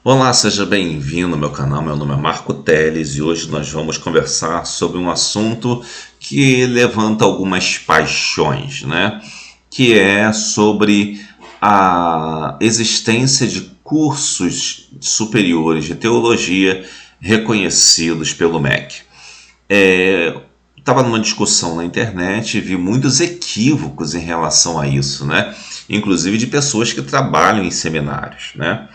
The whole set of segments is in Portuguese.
Olá, seja bem-vindo ao meu canal. Meu nome é Marco Teles e hoje nós vamos conversar sobre um assunto que levanta algumas paixões, né? Que é sobre a existência de cursos superiores de teologia reconhecidos pelo MEC. Estava numa discussão na internet e vi muitos equívocos em relação a isso, né? Inclusive de pessoas que trabalham em seminários, né?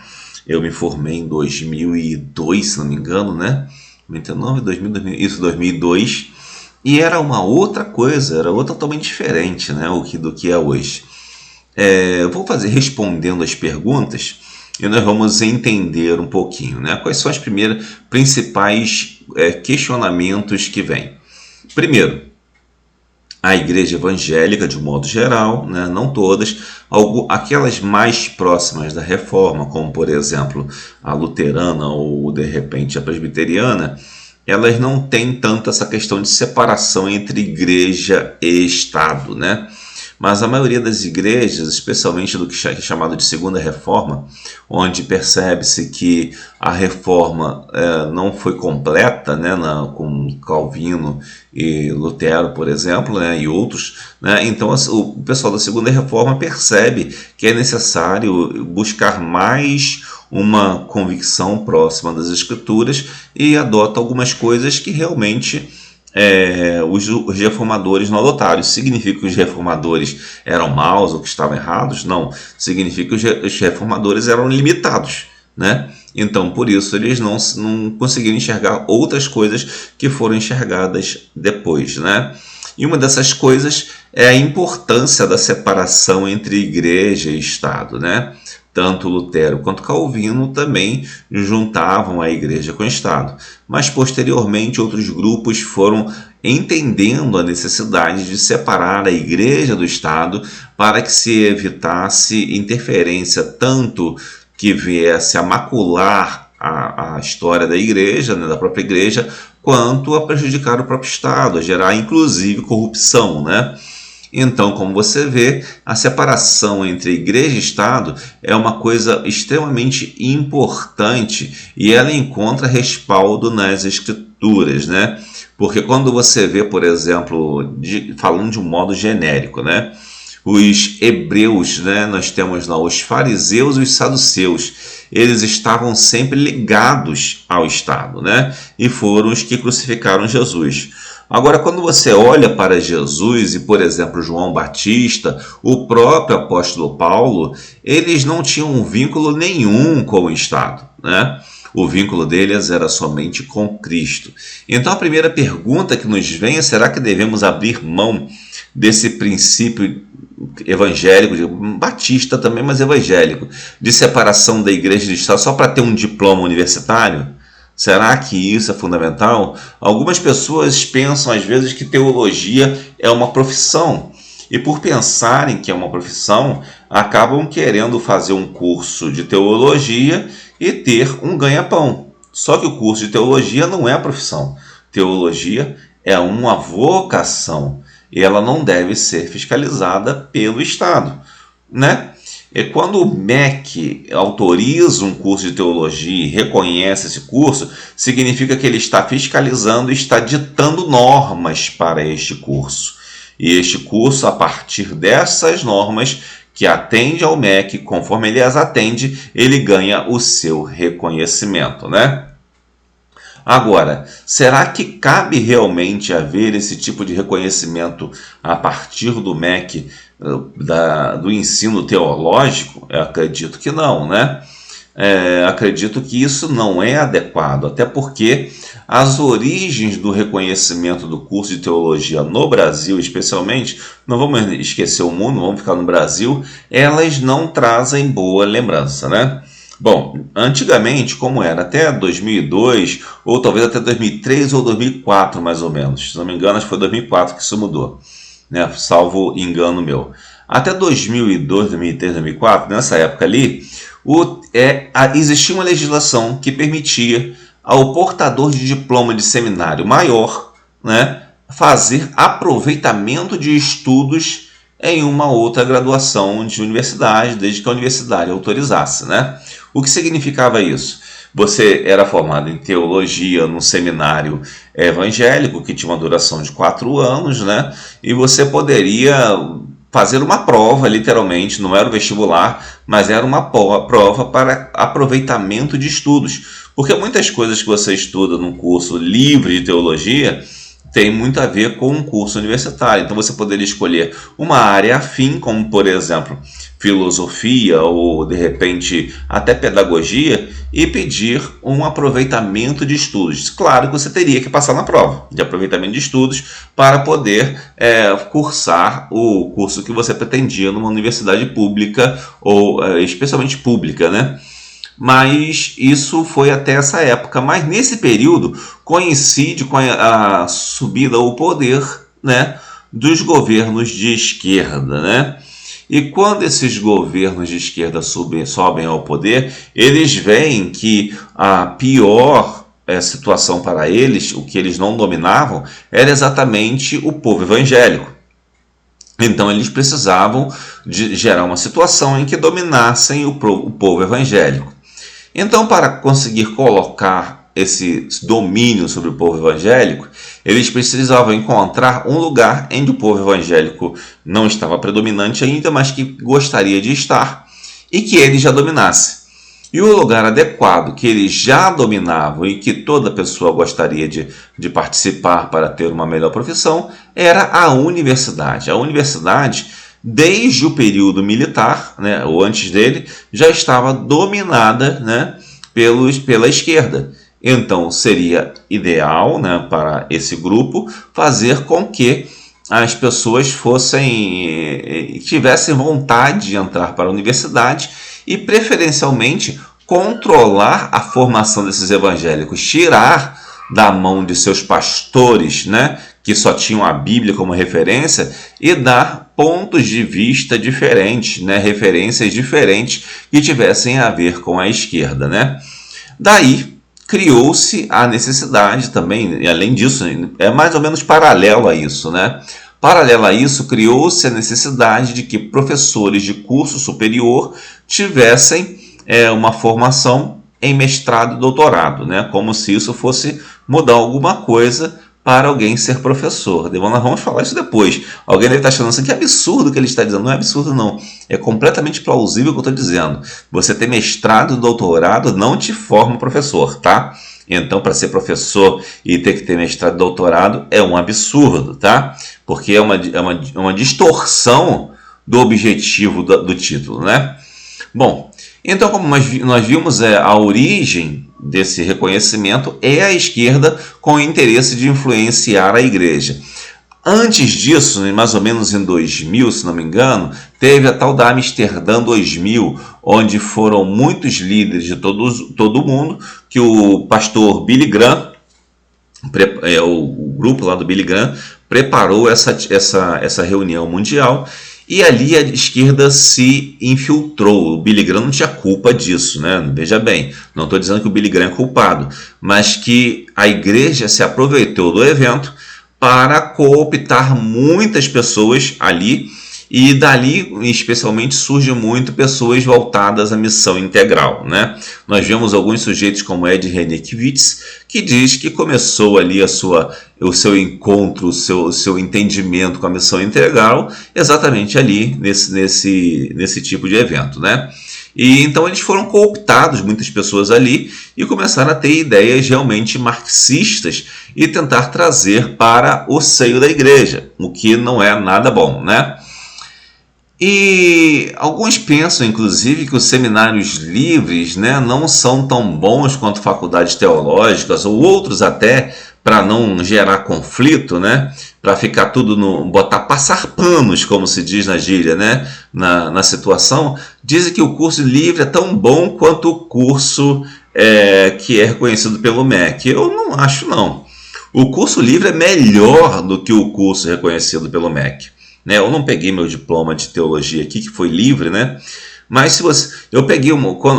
Eu me formei em 2002, se não me engano, né? 99, 2000, 2000, isso, 2002. E era uma outra coisa, era outra totalmente diferente, né? Do que é hoje. Eu vou fazer respondendo as perguntas e nós vamos entender um pouquinho, né? Quais são as primeiras principais questionamentos que vêm. Primeiro, a igreja evangélica, de um modo geral, né, não todas, aquelas mais próximas da reforma, como por exemplo a luterana ou de repente a presbiteriana, elas não têm tanto essa questão de separação entre igreja e Estado, né? Mas a maioria das igrejas, especialmente do que é chamado de Segunda Reforma, onde percebe-se que a reforma não foi completa, né, com Calvino e Lutero, por exemplo, né, e outros, né, então o pessoal da Segunda Reforma percebe que é necessário buscar mais uma convicção próxima das Escrituras e adota algumas coisas que realmente os reformadores não adotaram. Isso significa que os reformadores eram maus ou que estavam errados? Não. Significa que os reformadores eram limitados, né? Então, por isso, eles não conseguiram enxergar outras coisas que foram enxergadas depois, né? E uma dessas coisas é a importância da separação entre igreja e Estado, né? Tanto Lutero quanto Calvino também juntavam a igreja com o Estado. Mas, posteriormente, outros grupos foram entendendo a necessidade de separar a igreja do Estado para que se evitasse interferência tanto que viesse a macular a história da igreja, né, da própria igreja, quanto a prejudicar o próprio Estado, a gerar inclusive corrupção, né? Então, como você vê, a separação entre igreja e Estado é uma coisa extremamente importante e ela encontra respaldo nas Escrituras, né? Porque quando você vê, por exemplo, falando de um modo genérico, né? Os hebreus, né? Nós temos lá os fariseus e os saduceus. Eles estavam sempre ligados ao Estado, né? E foram os que crucificaram Jesus. Agora, quando você olha para Jesus e, por exemplo, João Batista, o próprio apóstolo Paulo, eles não tinham um vínculo nenhum com o Estado, né? O vínculo deles era somente com Cristo. Então, a primeira pergunta que nos vem é: será que devemos abrir mão desse princípio evangélico, batista também, mas evangélico, de separação da igreja e do Estado só para ter um diploma universitário? Será que isso é fundamental? Algumas pessoas pensam às vezes que teologia é uma profissão e por pensarem que é uma profissão, acabam querendo fazer um curso de teologia e ter um ganha-pão. Só que o curso de teologia não é a profissão. Teologia é uma vocação e ela não deve ser fiscalizada pelo Estado, né? E quando o MEC autoriza um curso de teologia e reconhece esse curso, significa que ele está fiscalizando e está ditando normas para este curso. E este curso, a partir dessas normas que atende ao MEC, conforme ele as atende, ele ganha o seu reconhecimento, né? Agora, será que cabe realmente haver esse tipo de reconhecimento a partir do MEC, do ensino teológico? Eu acredito que não, né? Acredito que isso não é adequado, até porque as origens do reconhecimento do curso de teologia no Brasil, especialmente, não vamos esquecer o mundo, vamos ficar no Brasil, elas não trazem boa lembrança, né? Bom, antigamente, como era até 2002, ou talvez até 2003 ou 2004, mais ou menos. Se não me engano, acho que foi 2004 que isso mudou, né? Salvo engano meu. Até 2002, 2003, 2004, nessa época ali, existia uma legislação que permitia ao portador de diploma de seminário maior, né, fazer aproveitamento de estudos em uma outra graduação de universidade, desde que a universidade autorizasse, né? O que significava isso? Você era formado em teologia num seminário evangélico que tinha uma duração de 4 anos, né? E você poderia fazer uma prova, literalmente, não era o vestibular, mas era uma prova para aproveitamento de estudos. Porque muitas coisas que você estuda num curso livre de teologia tem muito a ver com um curso universitário. Então você poderia escolher uma área afim, como por exemplo filosofia ou de repente até pedagogia, e pedir um aproveitamento de estudos. Claro que você teria que passar na prova de aproveitamento de estudos para poder cursar o curso que você pretendia numa universidade pública ou especialmente pública, né? Mas isso foi até essa época. Mas nesse período coincide com a subida ao poder, né, dos governos de esquerda, né? E quando esses governos de esquerda sobem ao poder, eles veem que a pior situação para eles, o que eles não dominavam, era exatamente o povo evangélico. Então eles precisavam de gerar uma situação em que dominassem o povo evangélico. Então, para conseguir colocar esse domínio sobre o povo evangélico, eles precisavam encontrar um lugar onde o povo evangélico não estava predominante ainda, mas que gostaria de estar e que ele já dominasse. E o lugar adequado que eles já dominavam e que toda pessoa gostaria de participar para ter uma melhor profissão era a universidade. A universidade, desde o período militar, né, ou antes dele, já estava dominada, né, pela esquerda. Então seria ideal, né, para esse grupo fazer com que as pessoas tivessem vontade de entrar para a universidade e preferencialmente controlar a formação desses evangélicos, tirar da mão de seus pastores, né, que só tinham a Bíblia como referência, e dar pontos de vista diferentes, né, referências diferentes que tivessem a ver com a esquerda, né? Daí criou-se a necessidade também, e além disso, é mais ou menos paralelo a isso, né? Paralelo a isso, criou-se a necessidade de que professores de curso superior tivessem uma formação em mestrado e doutorado, né? Como se isso fosse mudar alguma coisa para alguém ser professor. Nós vamos falar isso depois. Alguém deve estar achando assim, que absurdo que ele está dizendo. Não é absurdo, não. É completamente plausível o que eu estou dizendo. Você ter mestrado e doutorado não te forma professor, tá? Então, para ser professor e ter que ter mestrado e doutorado é um absurdo, tá? Porque é uma distorção do objetivo do título, né? Bom, então, como nós vimos, a origem desse reconhecimento é a esquerda com o interesse de influenciar a igreja. Antes disso, mais ou menos em 2000, se não me engano, teve a tal da Amsterdã 2000, onde foram muitos líderes de todo o mundo, que o pastor Billy Graham, o grupo lá do Billy Graham, preparou essa reunião mundial. E ali a esquerda se infiltrou. O Billy Graham não tinha culpa disso, né? Veja bem, não estou dizendo que o Billy Graham é culpado, mas que a igreja se aproveitou do evento para cooptar muitas pessoas ali, e dali especialmente surgem muito pessoas voltadas à missão integral, né? Nós vemos alguns sujeitos como Ed Renekiewicz, que diz que começou ali o seu encontro, o seu entendimento com a missão integral exatamente ali nesse tipo de evento, né? E então eles foram cooptados, muitas pessoas ali, e começaram a ter ideias realmente marxistas e tentar trazer para o seio da igreja, o que não é nada bom, né? E alguns pensam, inclusive, que os seminários livres, né, não são tão bons quanto faculdades teológicas, ou outros até, para não gerar conflito, né, para ficar tudo passar panos, como se diz na gíria, né, na situação. Dizem que o curso livre é tão bom quanto o curso que é reconhecido pelo MEC. Eu não acho, não. O curso livre é melhor do que o curso reconhecido pelo MEC. Né? Eu não peguei meu diploma de teologia aqui, que foi livre, né? Mas eu peguei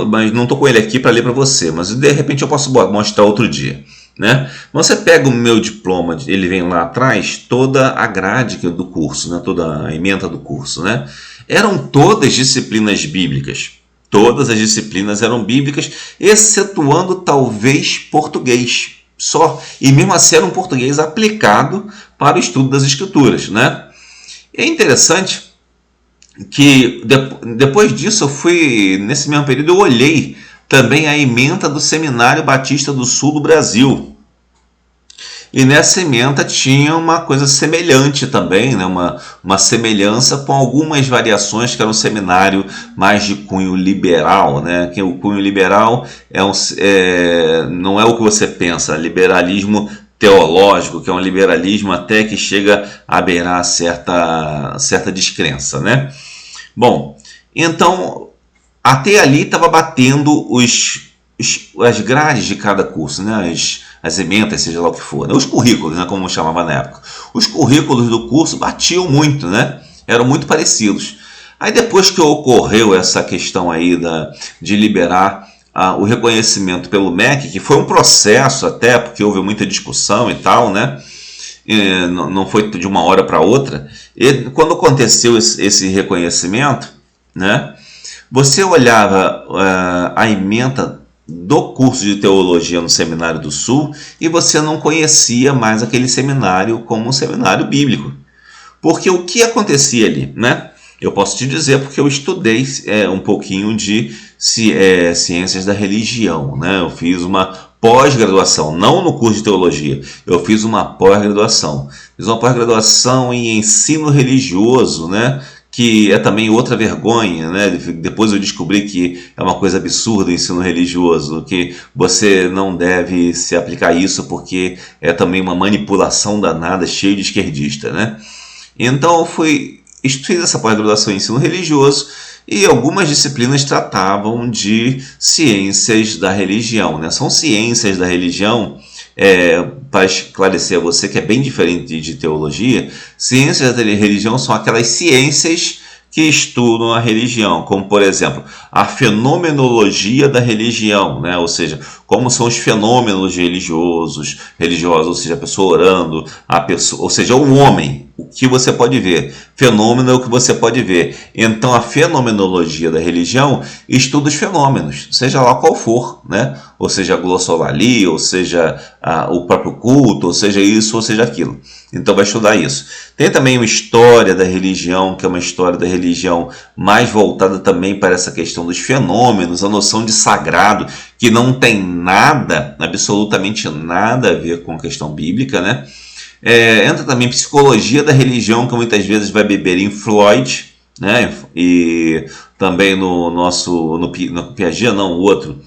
mas não estou com ele aqui para ler para você, mas de repente eu posso mostrar outro dia, né? Você pega o meu diploma, ele vem lá atrás, toda a grade do curso, né? Toda a ementa do curso, né? Eram todas disciplinas bíblicas, Todas as disciplinas eram bíblicas, excetuando talvez português só. E mesmo assim era um português aplicado para o estudo das escrituras, né? É interessante que depois disso eu fui, nesse mesmo período, eu olhei também a ementa do Seminário Batista do Sul do Brasil. E nessa ementa tinha uma coisa semelhante também, né? uma semelhança com algumas variações, que era um seminário mais de cunho liberal, né? Que o cunho liberal não é o que você pensa, liberalismo teológico, que é um liberalismo até que chega a beirar certa descrença, né? Bom, então até ali estava batendo as grades de cada curso, né? As ementas, seja lá o que for, né? Os currículos, né? Como chamava na época. Os currículos do curso batiam muito, né? Eram muito parecidos. Aí depois que ocorreu essa questão aí de liberar o reconhecimento pelo MEC, que foi um processo até, porque houve muita discussão e tal, né? Não foi de uma hora para outra. E quando aconteceu esse reconhecimento, né? Você olhava a ementa do curso de teologia no Seminário do Sul e você não conhecia mais aquele seminário como um seminário bíblico. Porque o que acontecia ali, né? Eu posso te dizer porque eu estudei um pouquinho de ciências da religião, né? Eu fiz uma pós-graduação, não no curso de teologia, eu fiz uma pós-graduação. Fiz uma pós-graduação em ensino religioso, né? Que é também outra vergonha, né? Depois eu descobri que é uma coisa absurda o ensino religioso, que você não deve se aplicar isso porque é também uma manipulação danada, cheio de esquerdista, né? Então eu fiz essa pós-graduação em ensino religioso e algumas disciplinas tratavam de ciências da religião, né? São ciências da religião. Para esclarecer a você que é bem diferente de teologia, ciências da religião são aquelas ciências que estudam a religião, como por exemplo a fenomenologia da religião, né? Ou seja, como são os fenômenos religiosos, ou seja, a pessoa orando, ou seja, o homem, o que você pode ver. Fenômeno é o que você pode ver. Então a fenomenologia da religião estuda os fenômenos, seja lá qual for, né? Ou seja, a glossolalia, ou seja, o próprio culto, ou seja isso, ou seja aquilo. Então vai estudar isso. Tem também uma história da religião, que é uma história da religião mais voltada também para essa questão dos fenômenos, a noção de sagrado, que não tem nada, absolutamente nada a ver com a questão bíblica, né? Entra também psicologia da religião, que muitas vezes vai beber em Freud, né? E também no Piaget, não, o outro,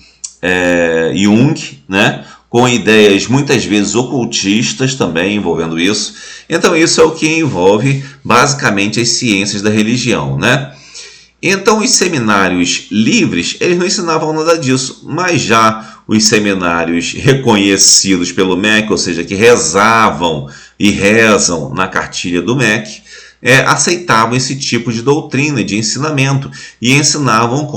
Jung, né? Com ideias muitas vezes ocultistas também envolvendo isso. Então isso é o que envolve basicamente as ciências da religião, né? Então os seminários livres, eles não ensinavam nada disso, mas já os seminários reconhecidos pelo MEC, ou seja, que rezavam e rezam na cartilha do MEC, aceitavam esse tipo de doutrina, de ensinamento, e ensinam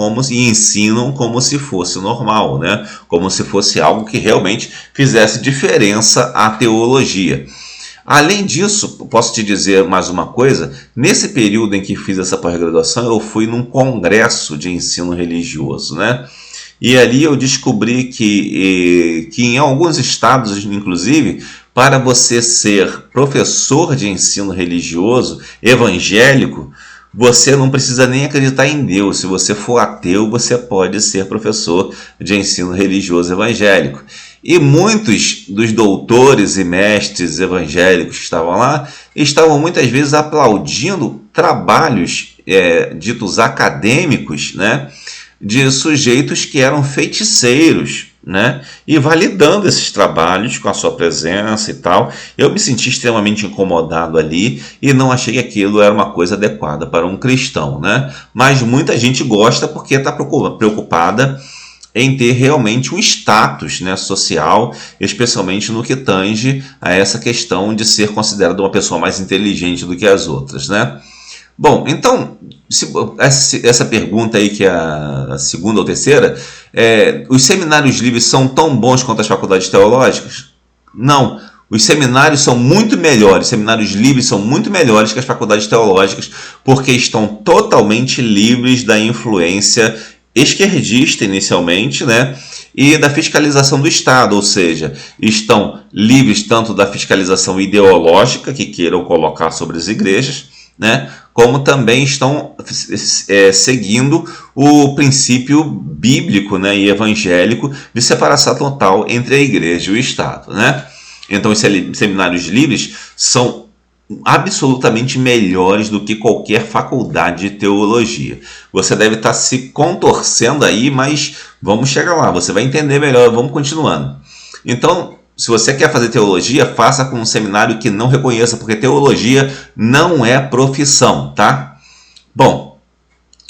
como se fosse normal, né? Como se fosse algo que realmente fizesse diferença à teologia. Além disso, posso te dizer mais uma coisa, nesse período em que fiz essa pós-graduação, eu fui num congresso de ensino religioso, né? E ali eu descobri que em alguns estados, inclusive, para você ser professor de ensino religioso evangélico, você não precisa nem acreditar em Deus. Se você for ateu, você pode ser professor de ensino religioso evangélico. E muitos dos doutores e mestres evangélicos que estavam lá, estavam muitas vezes aplaudindo trabalhos ditos acadêmicos, né, de sujeitos que eram feiticeiros, né, e validando esses trabalhos com a sua presença e tal. Eu me senti extremamente incomodado ali e não achei que aquilo era uma coisa adequada para um cristão, né? Mas muita gente gosta porque está preocupada em ter realmente um status, né, social, especialmente no que tange a essa questão de ser considerado uma pessoa mais inteligente do que as outras, né? Bom, então, essa pergunta aí, que é a segunda ou terceira, os seminários livres são tão bons quanto as faculdades teológicas? Não, os seminários são muito melhores, os seminários livres são muito melhores que as faculdades teológicas, porque estão totalmente livres da influência esquerdista inicialmente, né? E da fiscalização do Estado, ou seja, estão livres tanto da fiscalização ideológica que queiram colocar sobre as igrejas, né? Como também estão seguindo o princípio bíblico, né, e evangélico de separação total entre a igreja e o Estado, né? Então, os seminários livres são absolutamente melhores do que qualquer faculdade de teologia. Você deve estar se contorcendo aí, mas vamos chegar lá, você vai entender melhor, vamos continuando. Então, se você quer fazer teologia, faça com um seminário que não reconheça, porque teologia não é profissão, tá? Bom,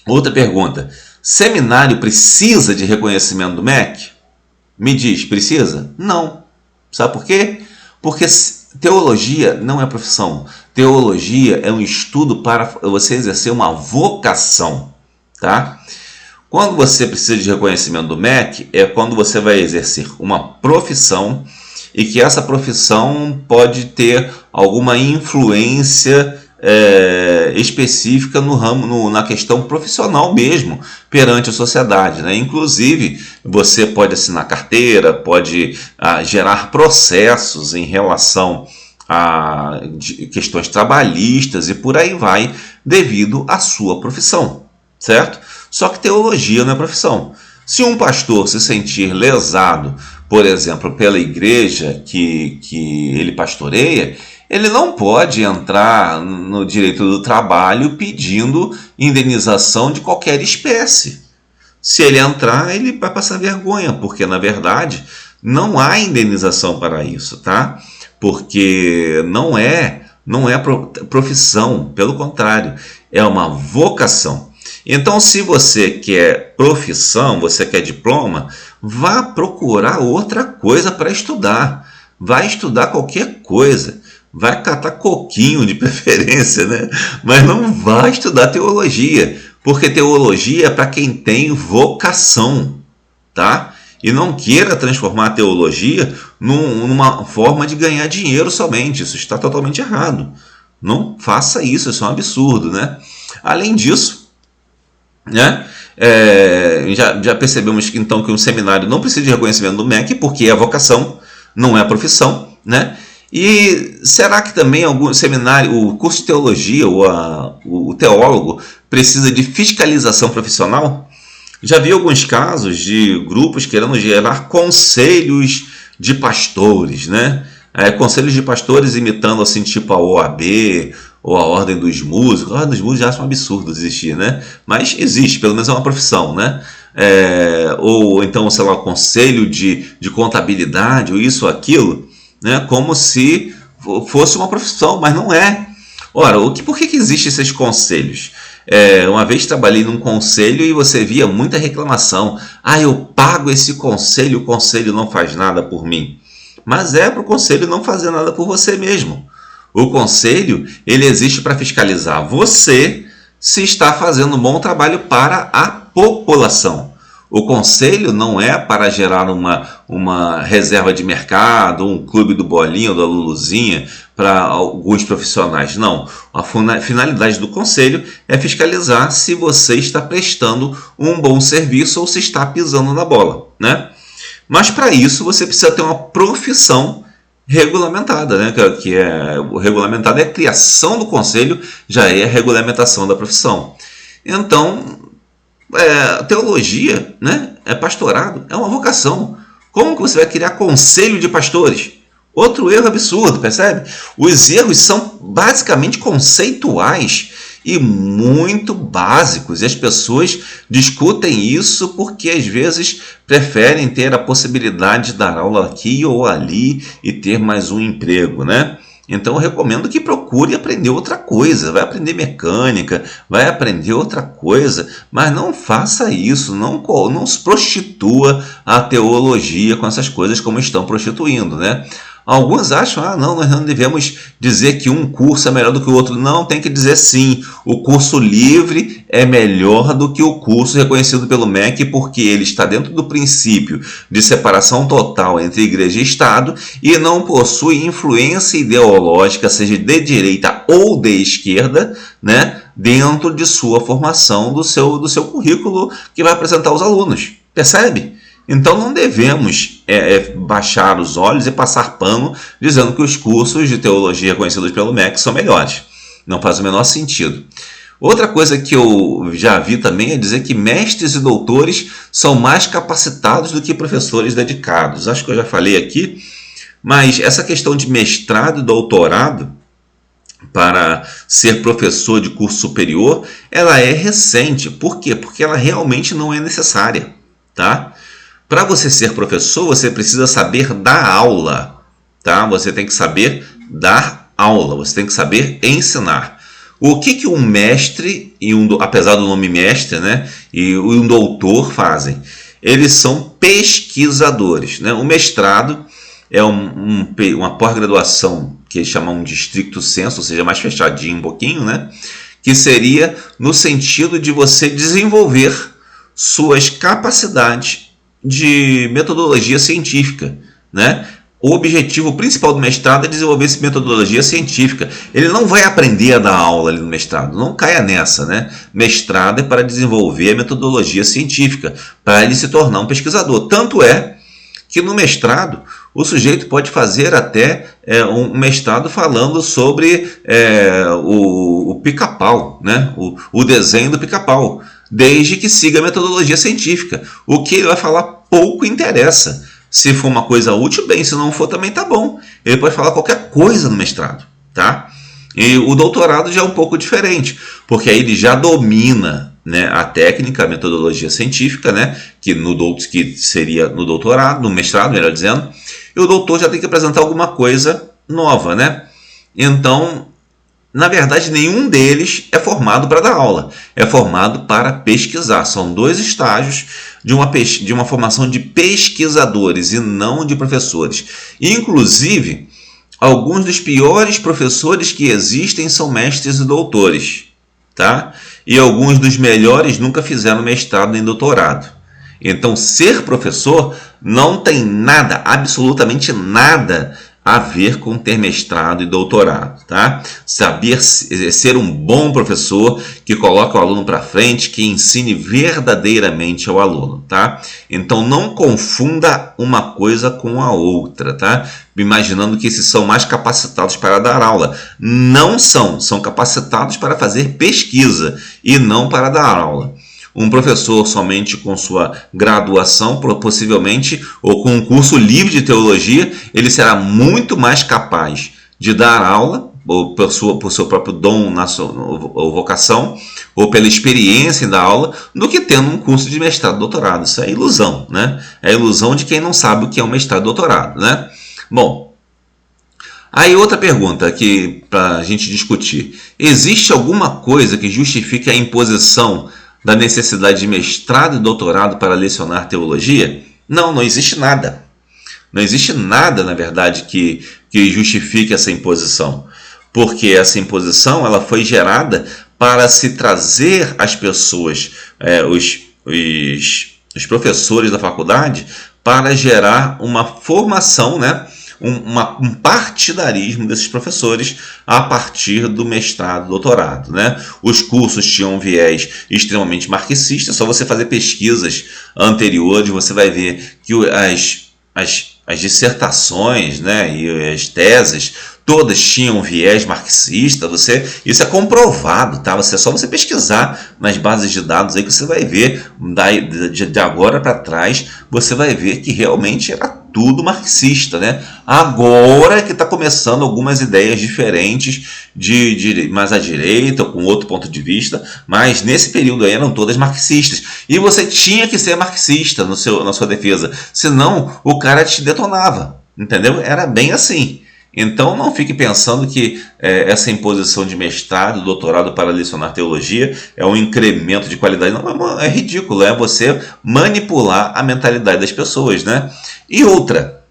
outra pergunta. Seminário precisa de reconhecimento do MEC? Me diz, precisa? Não. Sabe por quê? Porque teologia não é profissão. Teologia é um estudo para você exercer uma vocação, tá? Quando você precisa de reconhecimento do MEC, é quando você vai exercer uma profissão e que essa profissão pode ter alguma influência específica no ramo, na questão profissional mesmo, perante a sociedade, né? Inclusive, você pode assinar carteira, pode gerar processos em relação a questões trabalhistas e por aí vai, devido à sua profissão, certo? Só que teologia não é profissão. Se um pastor se sentir lesado, por exemplo, pela igreja que ele pastoreia, ele não pode entrar no direito do trabalho pedindo indenização de qualquer espécie. Se ele entrar, ele vai passar vergonha, porque, na verdade, não há indenização para isso, tá? Porque não é profissão, pelo contrário, é uma vocação. Então, se você quer profissão, você quer diploma, vá procurar outra coisa para estudar. Vai estudar qualquer coisa. Vai catar coquinho de preferência, né? Mas não vai estudar teologia, porque teologia é para quem tem vocação, tá? E não queira transformar a teologia numa forma de ganhar dinheiro somente. Isso está totalmente errado. Não faça isso, isso é um absurdo, né? Além disso, né? Já percebemos que, então, que um seminário não precisa de reconhecimento do MEC, porque é vocação, não é profissão, né? E será que também algum seminário, o curso de teologia, o teólogo, precisa de fiscalização profissional? Já vi alguns casos de grupos querendo gerar conselhos de pastores, né? Conselhos de pastores imitando assim, tipo a OAB ou a Ordem dos Músicos. A Ordem dos Músicos já acho um absurdo existir, né? Mas existe, pelo menos é uma profissão, né? Ou então, sei lá, conselho de contabilidade, ou isso ou aquilo, né? Como se fosse uma profissão, mas não é. Ora, por que existem esses conselhos? Uma vez trabalhei num conselho e você via muita reclamação. Eu pago esse conselho, o conselho não faz nada por mim. Mas para o conselho não fazer nada por você mesmo. O conselho, ele existe para fiscalizar você se está fazendo um bom trabalho para a população. O conselho não é para gerar uma reserva de mercado, um clube do Bolinha ou da Luluzinha para alguns profissionais. Não. A finalidade do conselho é fiscalizar se você está prestando um bom serviço ou se está pisando na bola, né? Mas para isso você precisa ter uma profissão regulamentada, né? Que regulamentada é a criação do conselho, já é a regulamentação da profissão. Então, teologia, né? Pastorado, é uma vocação. Como que você vai criar conselho de pastores? Outro erro absurdo, percebe? Os erros são basicamente conceituais e muito básicos. E as pessoas discutem isso porque às vezes preferem ter a possibilidade de dar aula aqui ou ali e ter mais um emprego, né? Então eu recomendo que procure aprender outra coisa, vai aprender mecânica, vai aprender outra coisa, mas não faça isso, não se prostitua a teologia com essas coisas como estão prostituindo, né? Alguns acham, não, nós não devemos dizer que um curso é melhor do que o outro. Não, tem que dizer sim, o curso livre é melhor do que o curso reconhecido pelo MEC, porque ele está dentro do princípio de separação total entre igreja e Estado e não possui influência ideológica, seja de direita ou de esquerda, né, dentro de sua formação, do seu currículo que vai apresentar aos alunos. Percebe? Então não devemos baixar os olhos e passar pano dizendo que os cursos de teologia conhecidos pelo MEC são melhores. Não faz o menor sentido. Outra coisa que eu já vi também é dizer que mestres e doutores são mais capacitados do que professores dedicados. Acho que eu já falei aqui, mas essa questão de mestrado e doutorado para ser professor de curso superior, ela é recente. Por quê? Porque ela realmente não é necessária, tá? Para você ser professor, você precisa saber dar aula, tá? Você tem que saber dar aula, você tem que saber ensinar. O que um mestre, apesar do nome mestre, né, e um doutor fazem? Eles são pesquisadores, né? O mestrado é uma pós-graduação que eles chamam de stricto sensu, ou seja, mais fechadinho um pouquinho, né? Que seria no sentido de você desenvolver suas capacidades de metodologia científica, né? O objetivo principal do mestrado é desenvolver essa metodologia científica. Ele não vai aprender a dar aula ali no mestrado, não caia nessa, né? Mestrado é para desenvolver a metodologia científica, para ele se tornar um pesquisador. Tanto é que no mestrado o sujeito pode fazer até um mestrado falando sobre o pica-pau, né? O desenho do pica-pau, desde que siga a metodologia científica. O que ele vai falar pouco interessa. Se for uma coisa útil, bem. Se não for, também tá bom. Ele pode falar qualquer coisa no mestrado, tá? E o doutorado já é um pouco diferente, porque aí ele já domina, né, a técnica, a metodologia científica, né, que seria no doutorado, no mestrado, melhor dizendo, e o doutor já tem que apresentar alguma coisa nova, né? Então, na verdade, nenhum deles é formado para dar aula, é formado para pesquisar. São dois estágios de uma formação de pesquisadores e não de professores. Inclusive, alguns dos piores professores que existem são mestres e doutores, tá? E alguns dos melhores nunca fizeram mestrado nem doutorado. Então, ser professor não tem nada, absolutamente nada, a ver com ter mestrado e doutorado, tá? Saber ser um bom professor que coloca o aluno para frente, que ensine verdadeiramente ao aluno, tá? Então não confunda uma coisa com a outra, tá? Imaginando que esses são mais capacitados para dar aula. Não são capacitados para fazer pesquisa e não para dar aula. Um professor somente com sua graduação, possivelmente, ou com um curso livre de teologia, ele será muito mais capaz de dar aula, ou por seu próprio dom ou vocação, ou pela experiência da aula, do que tendo um curso de mestrado e doutorado. Isso é ilusão, né? É ilusão de quem não sabe o que é um mestrado e doutorado, né? Bom, aí outra pergunta para a gente discutir. Existe alguma coisa que justifique a imposição da necessidade de mestrado e doutorado para lecionar teologia? Não existe nada. Não existe nada, na verdade, que justifique essa imposição. Porque essa imposição ela foi gerada para se trazer as pessoas, os professores da faculdade, para gerar uma formação, né? Um partidarismo desses professores a partir do mestrado, doutorado, né? Os cursos tinham um viés extremamente marxista. Só você fazer pesquisas anteriores, você vai ver que as dissertações, né, e as teses, todas tinham um viés marxista. Isso é comprovado, tá? É só você pesquisar nas bases de dados aí que você vai ver, de agora para trás, você vai ver que realmente era tudo marxista, né? Agora que está começando algumas ideias diferentes, mais à direita, ou com outro ponto de vista, mas nesse período aí eram todas marxistas. E você tinha que ser marxista na sua defesa, senão o cara te detonava, entendeu? Era bem assim. Então não fique pensando que essa imposição de mestrado, doutorado para lecionar teologia é um incremento de qualidade. Não, é ridículo, é você manipular a mentalidade das pessoas, né? E outra,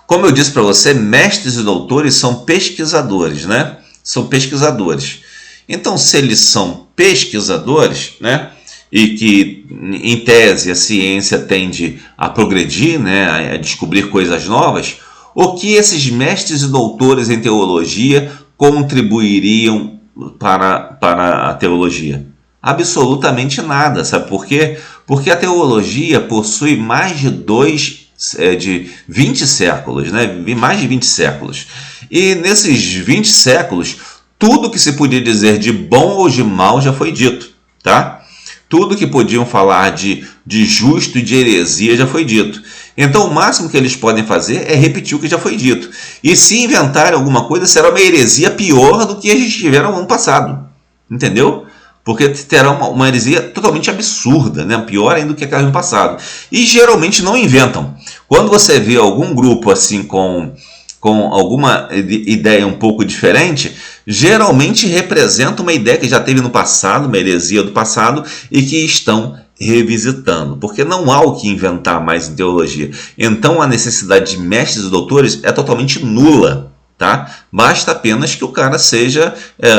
como eu disse para você, mestres e doutores são pesquisadores, né? São pesquisadores. Então, se eles são pesquisadores, né? E que, em tese, a ciência tende a progredir, né? A descobrir coisas novas, o que esses mestres e doutores em teologia contribuiriam para a teologia? Absolutamente nada, sabe por quê? Porque a teologia possui mais de 20 séculos, né? Mais de 20 séculos. E nesses 20 séculos, tudo que se podia dizer de bom ou de mal já foi dito, tá? Tudo que podiam falar de justo e de heresia já foi dito. Então o máximo que eles podem fazer é repetir o que já foi dito. E se inventarem alguma coisa, será uma heresia pior do que a gente tiveram no ano passado. Entendeu? Porque terá uma heresia totalmente absurda, né? Pior ainda do que aquela do ano passado. E geralmente não inventam. Quando você vê algum grupo assim com alguma ideia um pouco diferente, geralmente representa uma ideia que já teve no passado, uma heresia do passado, e que estão revisitando, porque não há o que inventar mais em teologia. Então a necessidade de mestres e doutores é totalmente nula. Tá? Basta apenas que o cara seja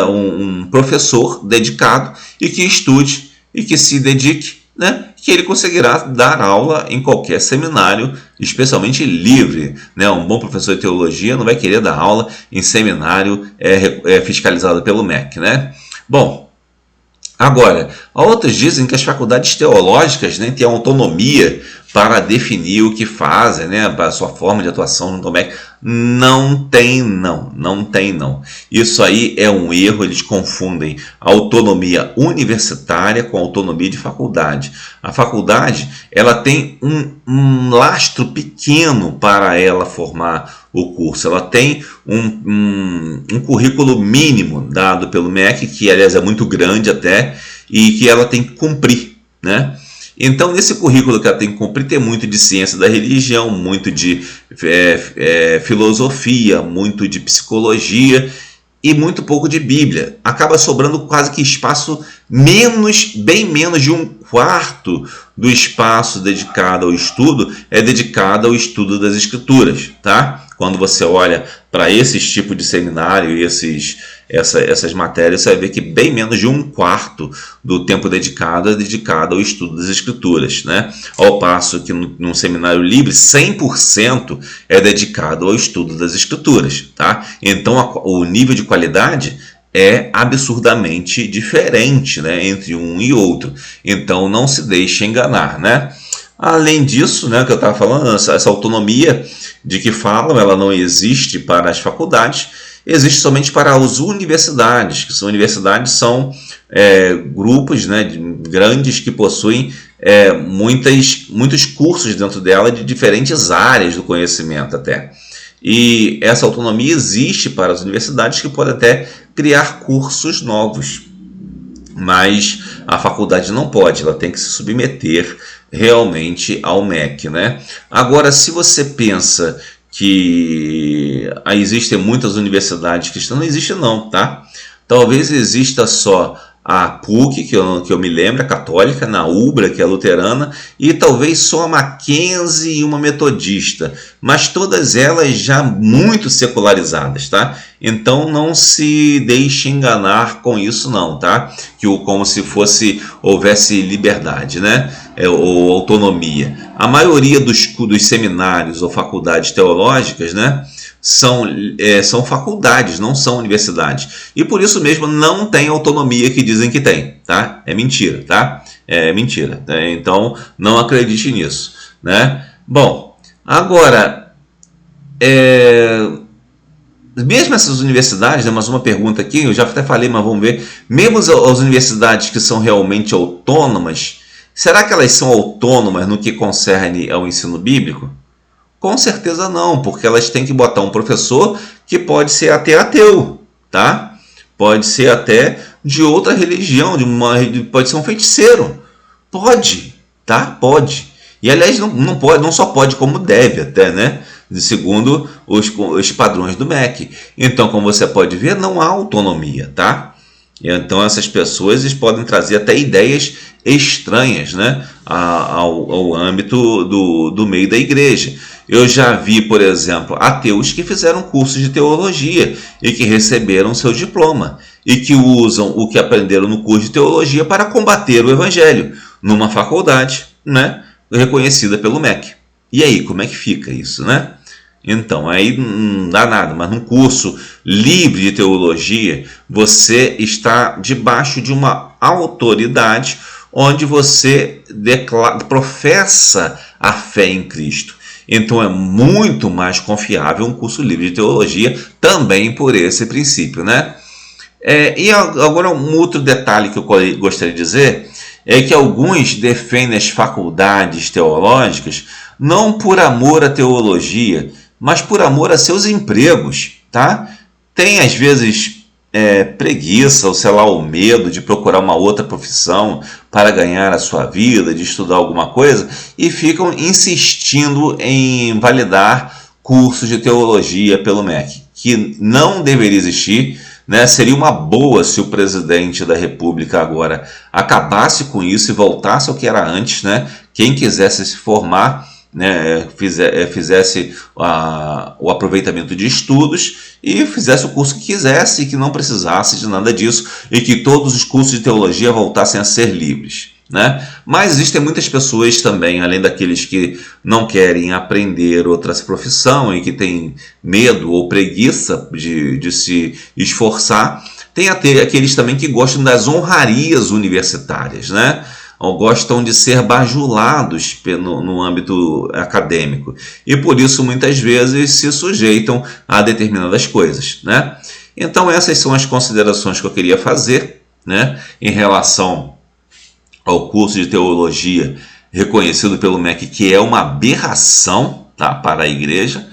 um professor dedicado e que estude e que se dedique, né? Que ele conseguirá dar aula em qualquer seminário, especialmente livre. Né? Um bom professor de teologia não vai querer dar aula em seminário fiscalizado pelo MEC. Né? Bom, agora, outros dizem que as faculdades teológicas, né, têm autonomia para definir o que fazem, né, a sua forma de atuação no MEC. Não tem não. Isso aí é um erro, eles confundem autonomia universitária com autonomia de faculdade. A faculdade, ela tem um lastro pequeno para ela formar o curso. Ela tem um currículo mínimo dado pelo MEC, que aliás é muito grande até, e que ela tem que cumprir, né? Então, nesse currículo que ela tem que cumprir, tem muito de ciência da religião, muito de filosofia, muito de psicologia e muito pouco de Bíblia. Acaba sobrando quase que espaço bem menos de um quarto do espaço dedicado ao estudo é dedicado ao estudo das Escrituras, tá? Quando você olha para esses tipos de seminário e essas matérias, você vai ver que bem menos de um quarto do tempo dedicado é dedicado ao estudo das Escrituras, né? Ao passo que num seminário livre, 100% é dedicado ao estudo das Escrituras, tá? Então o nível de qualidade é absurdamente diferente, né, entre um e outro. Então não se deixe enganar, né? Além disso, né, que eu estava falando, essa autonomia de que falam, ela não existe para as faculdades, existe somente para as universidades, que são universidades, são grupos, né, grandes que possuem muitos cursos dentro dela de diferentes áreas do conhecimento até. E essa autonomia existe para as universidades, que podem até criar cursos novos, mas a faculdade não pode, ela tem que se submeter realmente ao MEC, né? Agora, se você pensa que existem muitas universidades cristãs, não existe não, tá? Talvez exista só a PUC, que eu me lembro, a católica, na UBRA, que é a luterana, e talvez só a Mackenzie e uma metodista, mas todas elas já muito secularizadas, tá? Então não se deixe enganar com isso não, tá? Como se houvesse liberdade, né? Ou autonomia. A maioria dos seminários ou faculdades teológicas, né, são faculdades, não são universidades. E por isso mesmo não tem autonomia que dizem que tem, tá? É mentira, tá? É mentira. Então não acredite nisso, né? Bom, agora, mesmo essas universidades, né, mais uma pergunta aqui, eu já até falei, mas vamos ver. Mesmo as universidades que são realmente autônomas, será que elas são autônomas no que concerne ao ensino bíblico? Com certeza não, porque elas têm que botar um professor que pode ser até ateu, tá? Pode ser até de outra religião, pode ser um feiticeiro. Pode, tá? Pode. E aliás, não pode, não só pode, como deve até, né? Segundo os padrões do MEC. Então, como você pode ver, não há autonomia, tá? Então essas pessoas podem trazer até ideias estranhas, né, ao âmbito do meio da igreja. Eu já vi, por exemplo, ateus que fizeram cursos de teologia e que receberam seu diploma e que usam o que aprenderam no curso de teologia para combater o evangelho numa faculdade, né, reconhecida pelo MEC. E aí, como é que fica isso, né? Então, aí não dá nada, mas num curso livre de teologia, você está debaixo de uma autoridade onde você professa a fé em Cristo. Então é muito mais confiável um curso livre de teologia, também por esse princípio, né? E agora um outro detalhe que eu gostaria de dizer é que alguns defendem as faculdades teológicas não por amor à teologia, mas por amor a seus empregos, tá? Tem às vezes preguiça ou sei lá o medo de procurar uma outra profissão para ganhar a sua vida, de estudar alguma coisa e ficam insistindo em validar cursos de teologia pelo MEC, que não deveria existir, né? Seria uma boa se o presidente da República agora acabasse com isso e voltasse ao que era antes, né? Quem quisesse se formar, né, fizesse o aproveitamento de estudos e fizesse o curso que quisesse e que não precisasse de nada disso e que todos os cursos de teologia voltassem a ser livres, né? Mas existem muitas pessoas também, além daqueles que não querem aprender outra profissão e que têm medo ou preguiça de se esforçar, tem até aqueles também que gostam das honrarias universitárias, né? Ou gostam de ser bajulados no âmbito acadêmico e por isso muitas vezes se sujeitam a determinadas coisas, né? Então essas são as considerações que eu queria fazer, né, em relação ao curso de teologia reconhecido pelo MEC, que é uma aberração, tá, para a igreja,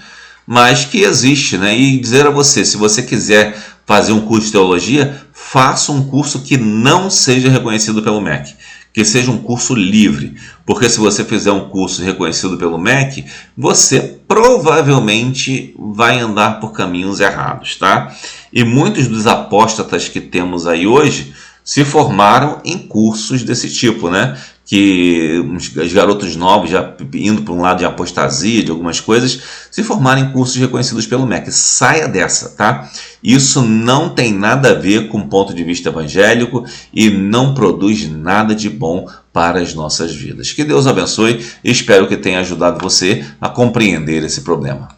mas que existe, né? E dizer a você, se você quiser fazer um curso de teologia, faça um curso que não seja reconhecido pelo MEC, que seja um curso livre, porque se você fizer um curso reconhecido pelo MEC, você provavelmente vai andar por caminhos errados, tá? E muitos dos apóstatas que temos aí hoje se formaram em cursos desse tipo, né? Que os garotos novos, já indo para um lado de apostasia, de algumas coisas, se formaram em cursos reconhecidos pelo MEC. Saia dessa, tá? Isso não tem nada a ver com o ponto de vista evangélico e não produz nada de bom para as nossas vidas. Que Deus abençoe e espero que tenha ajudado você a compreender esse problema.